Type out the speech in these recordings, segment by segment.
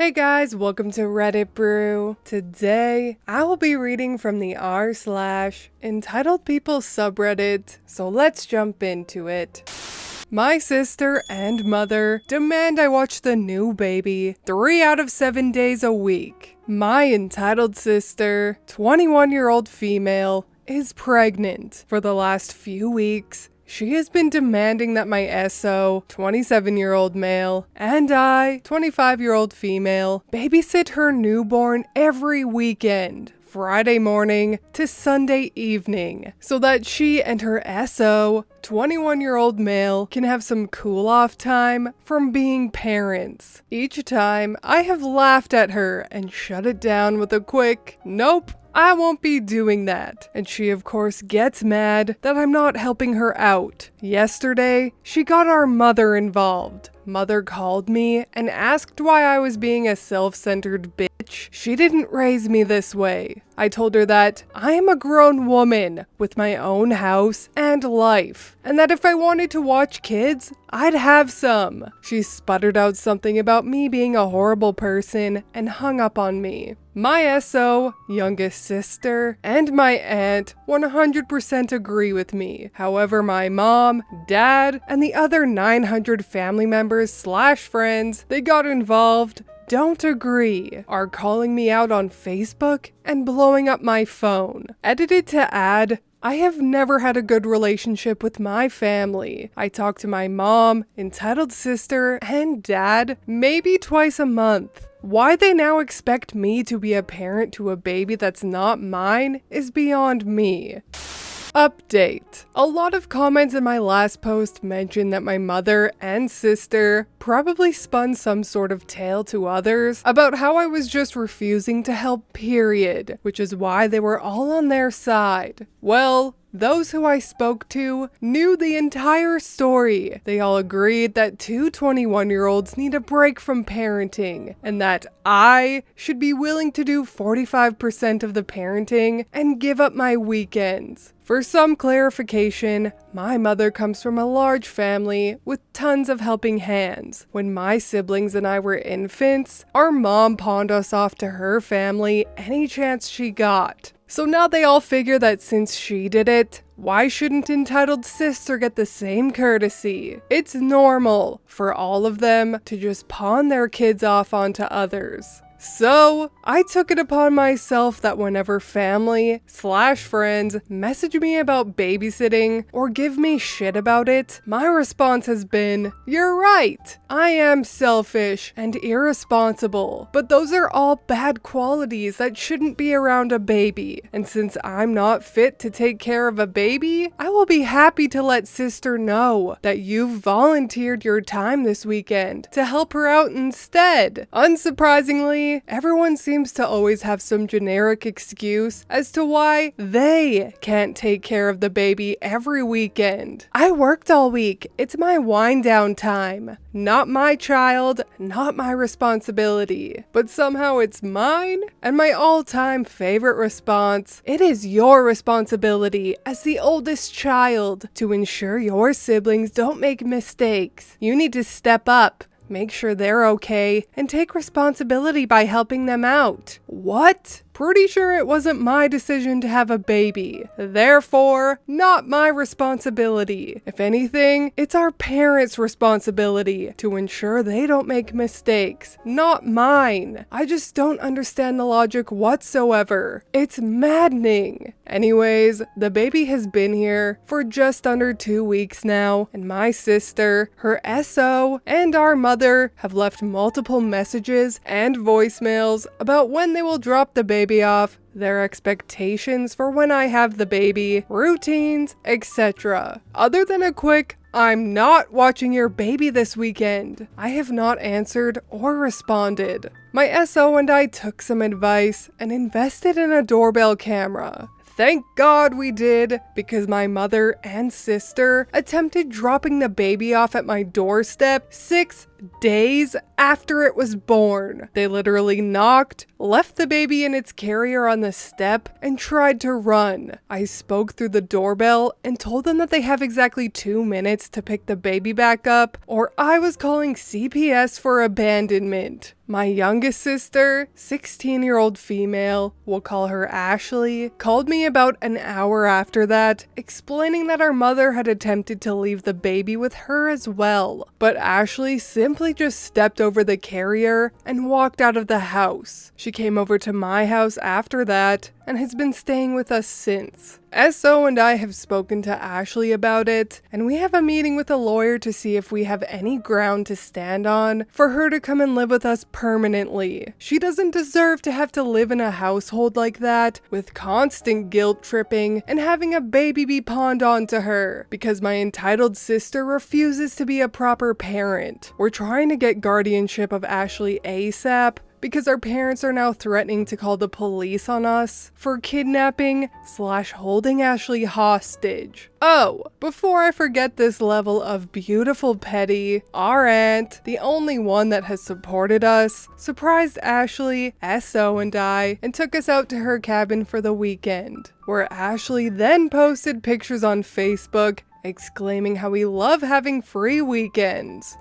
Hey guys, welcome to Reddit Brew. Today, I will be reading from the r/entitledpeople subreddit, so let's jump into it. My sister and mother demand I watch the new baby 3 out of 7 days a week. My entitled sister, 21-year-old female, is pregnant. For the last few weeks, she has been demanding that my SO, 27-year-old male, and I, 25-year-old female, babysit her newborn every weekend, Friday morning to Sunday evening, so that she and her SO, 21-year-old male, can have some cool-off time from being parents. Each time, I have laughed at her and shut it down with a quick, "Nope, I won't be doing that," and she of course gets mad that I'm not helping her out. Yesterday, she got our mother involved. Mother called me and asked why I was being a self-centered bitch. She didn't raise me this way. I told her that I am a grown woman with my own house and life, and that if I wanted to watch kids, I'd have some. She sputtered out something about me being a horrible person and hung up on me. My SO, youngest sister, and my aunt 100% agree with me. However, my mom, dad, and the other 900 family members/friends they got involved don't agree, are calling me out on Facebook and blowing up my phone. Edited to add, I have never had a good relationship with my family. I talk to my mom, entitled sister, and dad maybe twice a month. Why they now expect me to be a parent to a baby that's not mine is beyond me. Update. A lot of comments in my last post mentioned that my mother and sister probably spun some sort of tale to others about how I was just refusing to help, period, which is why they were all on their side. Well, those who I spoke to knew the entire story. They all agreed that two 21-year-olds need a break from parenting, and that I should be willing to do 45% of the parenting and give up my weekends. For some clarification, my mother comes from a large family with tons of helping hands. When my siblings and I were infants, our mom pawned us off to her family any chance she got. So now they all figure that since she did it, why shouldn't entitled sister get the same courtesy? It's normal for all of them to just pawn their kids off onto others. So, I took it upon myself that whenever family/friends message me about babysitting or give me shit about it, my response has been, "You're right, I am selfish and irresponsible, but those are all bad qualities that shouldn't be around a baby, and since I'm not fit to take care of a baby, I will be happy to let sister know that you've volunteered your time this weekend to help her out instead." Unsurprisingly, everyone seems to always have some generic excuse as to why they can't take care of the baby every weekend. I worked all week. It's my wind down time. Not my child, not my responsibility. But somehow it's mine? And my all-time favorite response, it is your responsibility as the oldest child to ensure your siblings don't make mistakes. You need to step up, make sure they're okay, and take responsibility by helping them out. What? Pretty sure it wasn't my decision to have a baby. Therefore, not my responsibility. If anything, it's our parents' responsibility to ensure they don't make mistakes, not mine. I just don't understand the logic whatsoever. It's maddening. Anyways, the baby has been here for just under 2 weeks now, and my sister, her SO, and our mother have left multiple messages and voicemails about when they will drop the baby off, their expectations for when I have the baby, routines, etc. Other than a quick, "I'm not watching your baby this weekend," I have not answered or responded. My SO and I took some advice and invested in a doorbell camera. Thank God we did, because my mother and sister attempted dropping the baby off at my doorstep 6 days after it was born. They literally knocked, left the baby in its carrier on the step, and tried to run. I spoke through the doorbell and told them that they have exactly 2 minutes to pick the baby back up, or I was calling CPS for abandonment. My youngest sister, 16-year-old female, we'll call her Ashley, called me about an hour after that, explaining that our mother had attempted to leave the baby with her as well, but Ashley simply just stepped over the carrier and walked out of the house. She came over to my house after that and has been staying with us since. SO and I have spoken to Ashley about it, and we have a meeting with a lawyer to see if we have any ground to stand on for her to come and live with us permanently. She doesn't deserve to have to live in a household like that, with constant guilt tripping and having a baby be pawned onto her, because my entitled sister refuses to be a proper parent. We're trying to get guardianship of Ashley ASAP, because our parents are now threatening to call the police on us for kidnapping/holding Ashley hostage. Oh, before I forget this level of beautiful petty, our aunt, the only one that has supported us, surprised Ashley, SO, and I, and took us out to her cabin for the weekend, where Ashley then posted pictures on Facebook exclaiming how we love having free weekends.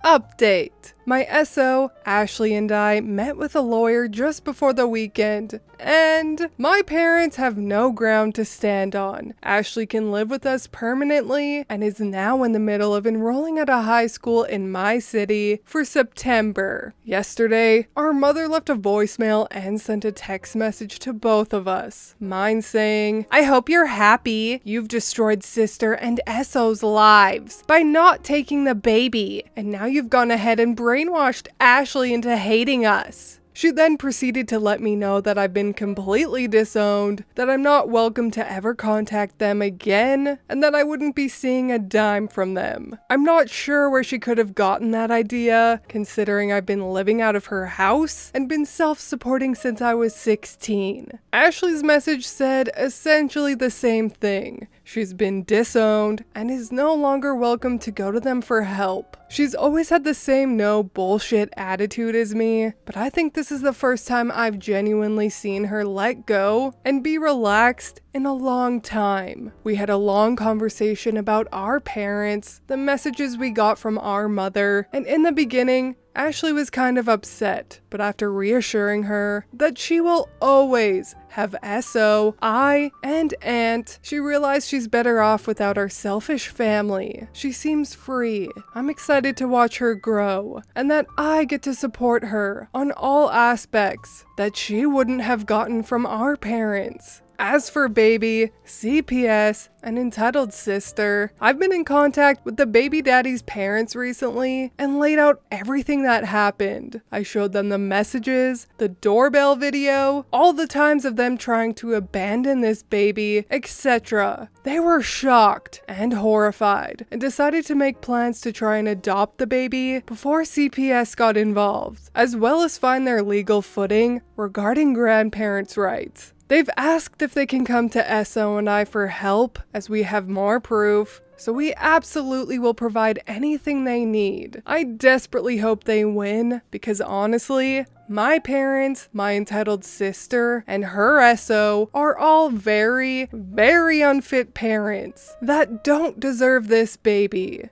Update. My SO, Ashley, and I met with a lawyer just before the weekend, and my parents have no ground to stand on. Ashley can live with us permanently and is now in the middle of enrolling at a high school in my city for September. Yesterday, our mother left a voicemail and sent a text message to both of us. Mine saying, "I hope you're happy. You've destroyed sister and SO's lives by not taking the baby, and now you've gone ahead and brainwashed Ashley into hating us." She then proceeded to let me know that I've been completely disowned, that I'm not welcome to ever contact them again, and that I wouldn't be seeing a dime from them. I'm not sure where she could have gotten that idea, considering I've been living out of her house and been self-supporting since I was 16. Ashley's message said essentially the same thing. She's been disowned and is no longer welcome to go to them for help. She's always had the same no bullshit attitude as me, but I think this is the first time I've genuinely seen her let go and be relaxed in a long time. We had a long conversation about our parents, the messages we got from our mother, and in the beginning, Ashley was kind of upset, but after reassuring her that she will always have SO, I, and aunt, she realized she's better off without our selfish family. She seems free. I'm excited to watch her grow, and that I get to support her on all aspects that she wouldn't have gotten from our parents. As for baby, CPS, and entitled sister, I've been in contact with the baby daddy's parents recently and laid out everything that happened. I showed them the messages, the doorbell video, all the times of them trying to abandon this baby, etc. They were shocked and horrified and decided to make plans to try and adopt the baby before CPS got involved, as well as find their legal footing regarding grandparents' rights. They've asked if they can come to SO and I for help, as we have more proof, so we absolutely will provide anything they need. I desperately hope they win, because honestly, my parents, my entitled sister, and her SO are all very, very unfit parents that don't deserve this baby.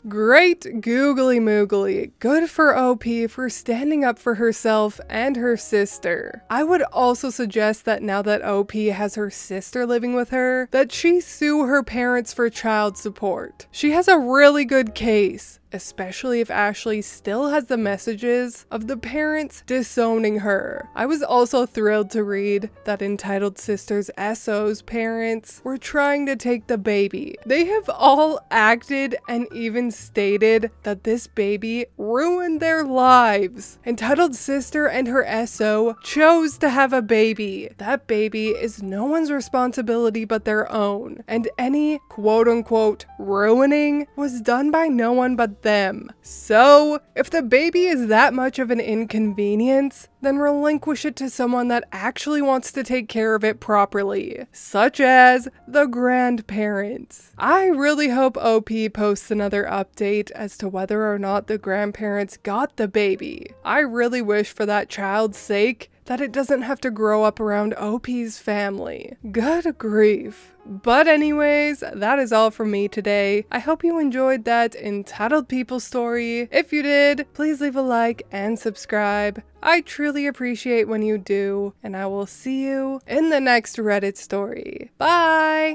Great googly moogly. Good for OP for standing up for herself and her sister. I would also suggest that now that OP has her sister living with her, that she sue her parents for child support. She has a really good case, especially if Ashley still has the messages of the parents disowning her. I was also thrilled to read that entitled sister's SO's parents were trying to take the baby. They have all acted and even stated that this baby ruined their lives. Entitled sister and her SO chose to have a baby. That baby is no one's responsibility but their own, and any quote-unquote ruining was done by no one but them. So, if the baby is that much of an inconvenience, then relinquish it to someone that actually wants to take care of it properly, such as the grandparents. I really hope OP posts another update as to whether or not the grandparents got the baby. I really wish for that child's sake that it doesn't have to grow up around OP's family. Good grief. But anyways, that is all from me today. I hope you enjoyed that entitled people story. If you did, please leave a like and subscribe. I truly appreciate when you do, and I will see you in the next Reddit story. Bye!